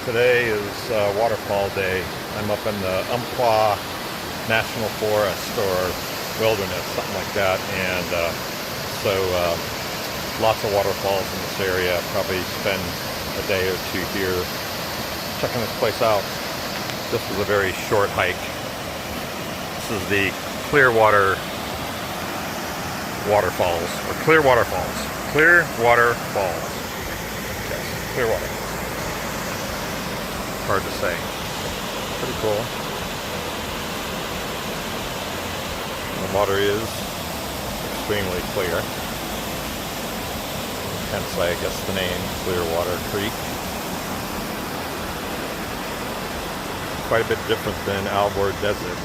Today is Waterfall Day. I'm up in the Umpqua National Forest or Wilderness, something like that, and so lots of waterfalls in this area. Probably spend a day or two here checking this place out. This was a very short hike. This is the Clearwater Waterfalls, or Clearwater Falls. Clearwater Falls. Yes, Clearwater. Hard to say. Pretty cool. The water is extremely clear. Hence, I guess, the name Clearwater Creek. Quite a bit different than Alvord Desert.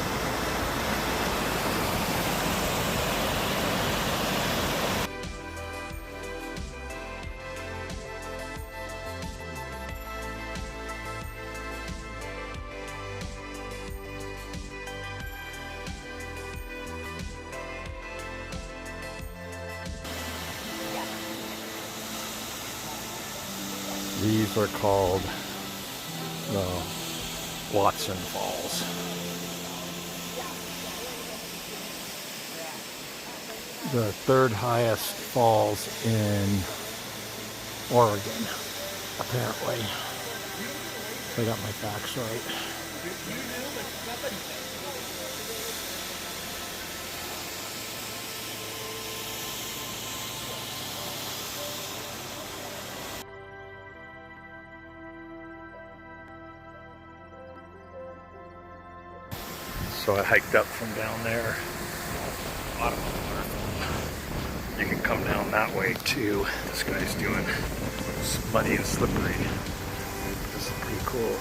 These are called the Watson Falls. The third highest falls in Oregon, apparently. If I got my facts right. So I hiked up from down there, bottom of the waterfall. You can come down that way too. This guy's doing it's muddy and slippery. This is pretty cool.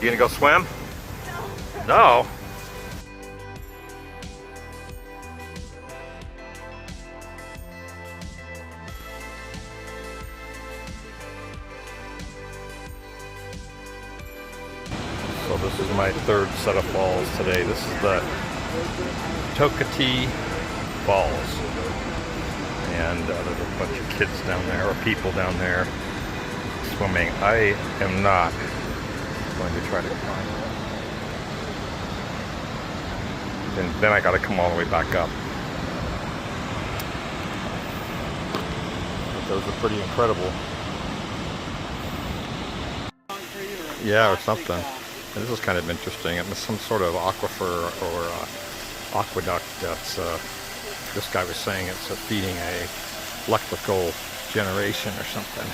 You gonna go swim? No. No? So this is my third set of falls today. This is the Toketee Falls. And there's a bunch of kids down there, or people down there swimming. I am not going to try to climb. And then I got to come all the way back up. But those are pretty incredible. Yeah, or something. This is kind of interesting. It was some sort of aquifer or aqueduct that's, this guy was saying it's feeding a electrical generation or something.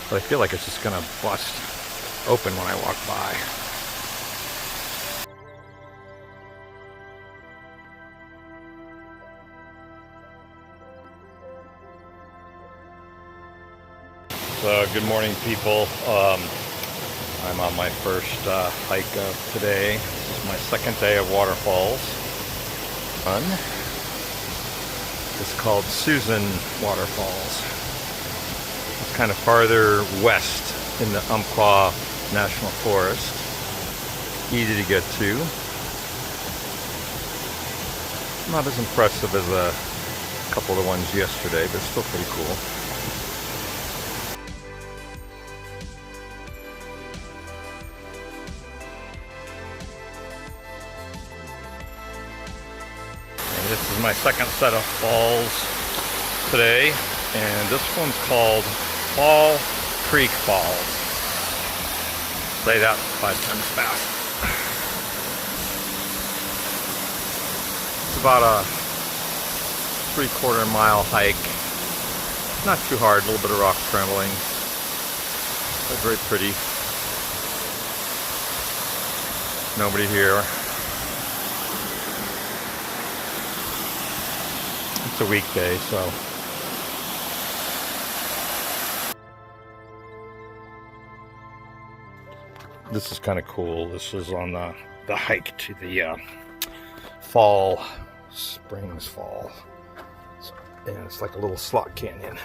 But I feel like it's just going to bust open when I walk by. So, good morning, people. I'm on my first hike of today. This is my second day of waterfalls. Fun. It's called Susan Waterfalls. It's kind of farther west in the Umpqua National Forest. Easy to get to. Not as impressive as a couple of the ones yesterday, but still pretty cool. This is my second set of falls today, and this one's called Fall Creek Falls. Say that 5 times fast. It's about a 3/4 mile hike. Not too hard, a little bit of rock scrambling, but very pretty. Nobody here. It's a weekday, so this is kind of cool. This is on the hike to the Fall Springs Fall, and it's like a little slot canyon,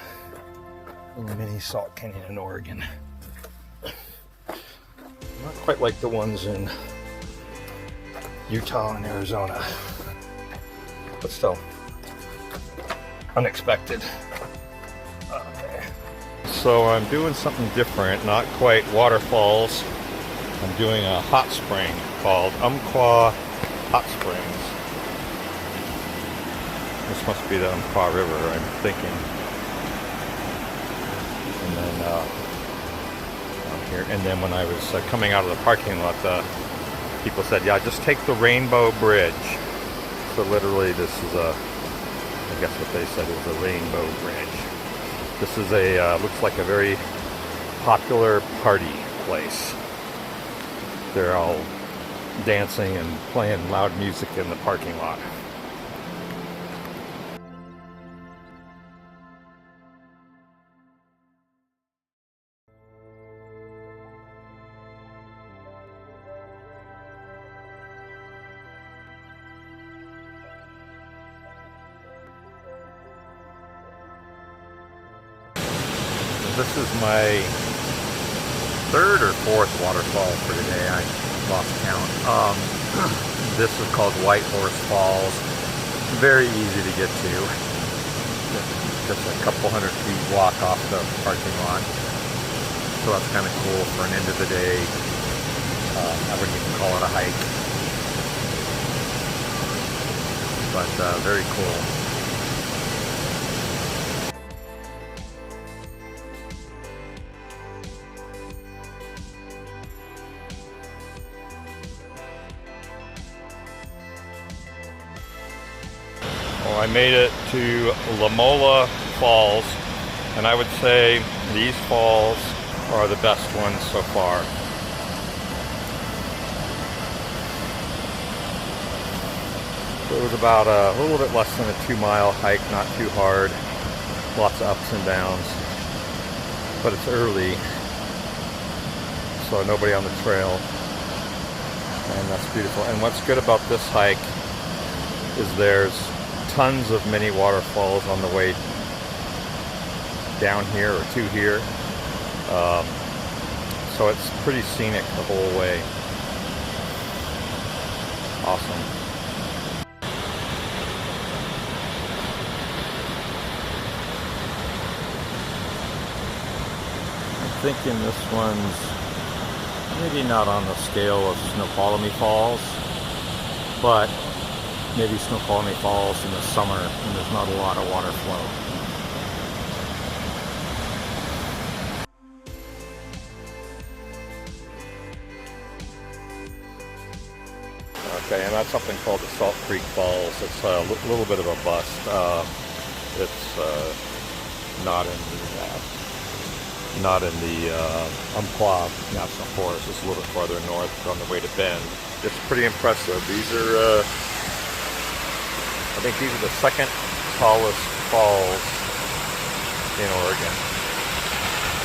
a little mini salt canyon in Oregon. Not quite like the ones in Utah and Arizona, but still. unexpected. Okay. So I'm doing something different, not quite waterfalls. I'm doing a hot spring called Umpqua Hot Springs. This must be the Umpqua River, I'm thinking. And then down here. And then when I was coming out of the parking lot, people said, "Yeah, just take the Rainbow Bridge." So literally, this is I guess what they said is a rainbow bridge. This is looks like a very popular party place. They're all dancing and playing loud music in the parking lot. This is my third or fourth waterfall for today. I lost count. This is called White Horse Falls. Very easy to get to. Just a couple hundred feet walk off the parking lot. So that's kind of cool for an end of the day. I wouldn't even call it a hike. But very cool. Well, I made it to Lemolo Falls, and I would say these falls are the best ones so far. It was about a little bit less than a 2-mile hike, not too hard, lots of ups and downs, but it's early, so nobody on the trail, and that's beautiful. And what's good about this hike is there's tons of mini waterfalls on the way down here or to here, so it's pretty scenic the whole way. Awesome. I'm thinking this one's maybe not on the scale of Snoqualmie Falls, but maybe Snoqualmie Falls in the summer when there's not a lot of water flow. Okay, and that's something called the Salt Creek Falls. It's a little bit of a bust. It's not in the Umpqua National Forest. It's a little bit farther north on the way to Bend. It's pretty impressive. These are I think these are the second tallest falls in Oregon.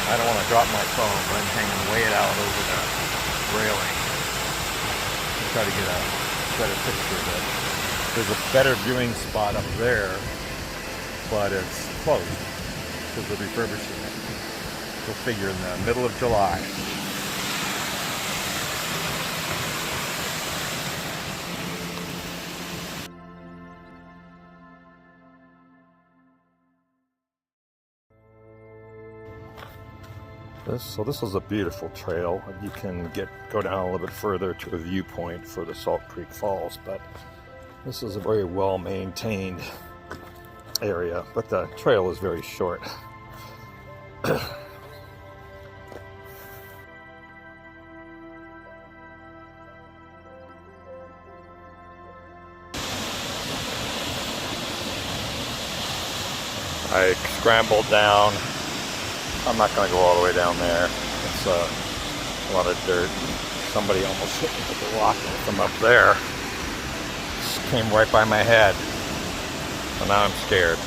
I don't want to drop my phone, but I'm hanging way out over the railing to try to get a better picture of it. There's a better viewing spot up there, but it's closed because they're refurbishing it. Go figure, in the middle of July. This is a beautiful trail. You can go down a little bit further to a viewpoint for the Salt Creek Falls, but this is a very well maintained area, but the trail is very short. I scrambled down. I'm not going to go all the way down there. It's a lot of dirt. Somebody almost hit me with a rock from up there. Just came right by my head. So now I'm scared.